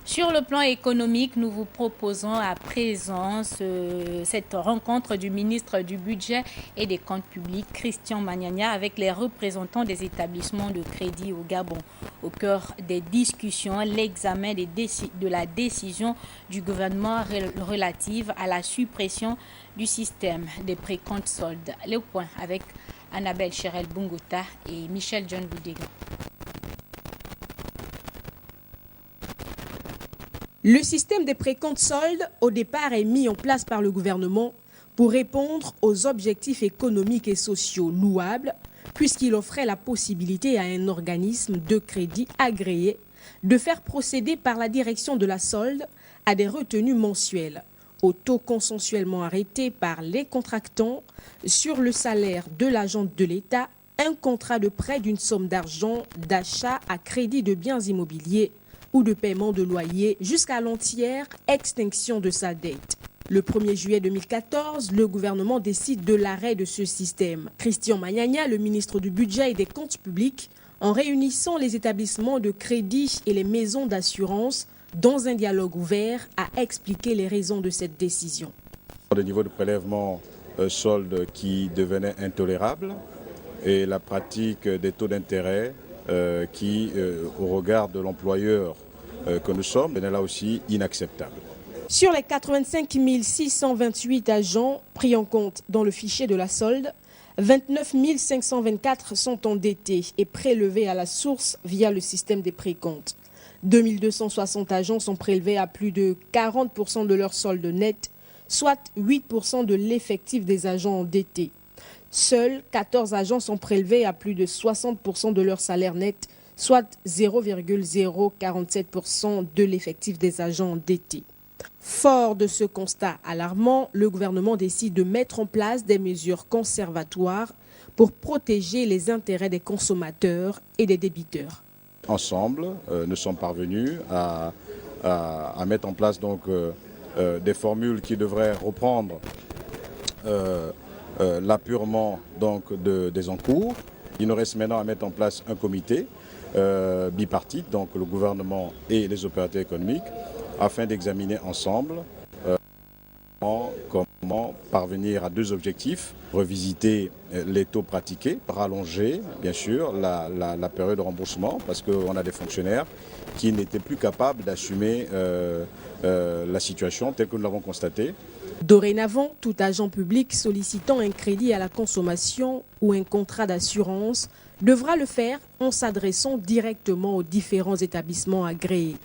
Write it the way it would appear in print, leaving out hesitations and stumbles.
Sur le plan économique, nous vous proposons à présent cette rencontre du ministre du Budget et des Comptes publics, Christian Magnagna, avec les représentants des établissements de crédit au Gabon. Au cœur des discussions, l'examen de la décision du gouvernement relative à la suppression du système des précomptes soldes. Le point avec Annabelle Cherel Bungota et Michel John Boudega. Le système des précomptes soldes, au départ, est mis en place par le gouvernement pour répondre aux objectifs économiques et sociaux louables, puisqu'il offrait la possibilité à un organisme de crédit agréé de faire procéder par la direction de la solde à des retenues mensuelles, au taux consensuellement arrêté par les contractants sur le salaire de l'agent de l'État, un contrat de prêt d'une somme d'argent d'achat à crédit de biens immobiliers ou de paiement de loyer jusqu'à l'entière extinction de sa dette. Le 1er juillet 2014, le gouvernement décide de l'arrêt de ce système. Christian Magnagna, le ministre du Budget et des Comptes publics, en réunissant les établissements de crédit et les maisons d'assurance dans un dialogue ouvert, a expliqué les raisons de cette décision. Le niveau de prélèvement solde qui devenait intolérable et la pratique des taux d'intérêt qui, au regard de l'employeur que nous sommes, est là aussi inacceptable. Sur les 85 628 agents pris en compte dans le fichier de la solde, 29 524 sont endettés et prélevés à la source via le système des précomptes. 2260 agents sont prélevés à plus de 40% de leur solde net, soit 8% de l'effectif des agents endettés. Seuls 14 agents sont prélevés à plus de 60% de leur salaire net, soit 0,047% de l'effectif des agents endettés. Fort de ce constat alarmant, le gouvernement décide de mettre en place des mesures conservatoires pour protéger les intérêts des consommateurs et des débiteurs. Ensemble, nous sommes parvenus à mettre en place donc, des formules qui devraient reprendre l'apurement des encours. Il nous reste maintenant à mettre en place un comité bipartite, donc le gouvernement et les opérateurs économiques, afin d'examiner ensemble comment parvenir à deux objectifs: revisiter les taux pratiqués, rallonger bien sûr la période de remboursement, parce qu'on a des fonctionnaires qui n'étaient plus capables d'assumer la situation telle que nous l'avons constatée. Dorénavant, tout agent public sollicitant un crédit à la consommation ou un contrat d'assurance devra le faire en s'adressant directement aux différents établissements agréés.